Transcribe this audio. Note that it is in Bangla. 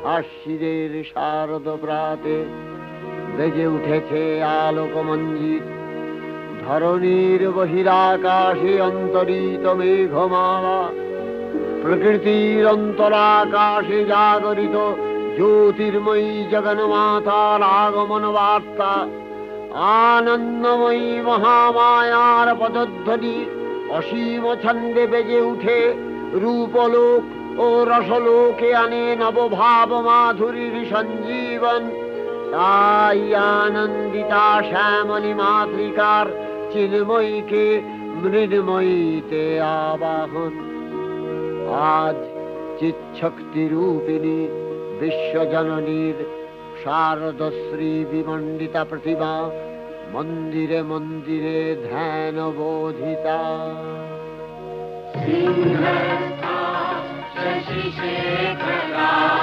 আশ্বিনের শারদ প্রাতে বেজে উঠেছে আলোক মঞ্জিত। ধরণীর বহিরাকাশে অন্তরিত মেঘমালা, প্রকৃতির অন্তরাকাশে জাগরিত জ্যোতির্ময়ী জগন্মাতার আগমন বার্তা। আনন্দময়ী মহামায়ার পদধ্বনি অসীম ছন্দে বেজে উঠে রূপলোক ও রসলোকে আনে নবভাব মাধুরীর সঞ্জীবন। তাই আনন্দিতা শ্যামলী মাতৃকার চিন্ময়ীকে মৃন্ময়ীতে আবাহন। আজ চিৎশক্তি রূপিণী বিশ্বজননীর শারদশ্রী বিমণ্ডিতা প্রতিমা মন্দিরে মন্দিরে ধ্যান বোধিতা। সিংহস্থা শশিশেখরা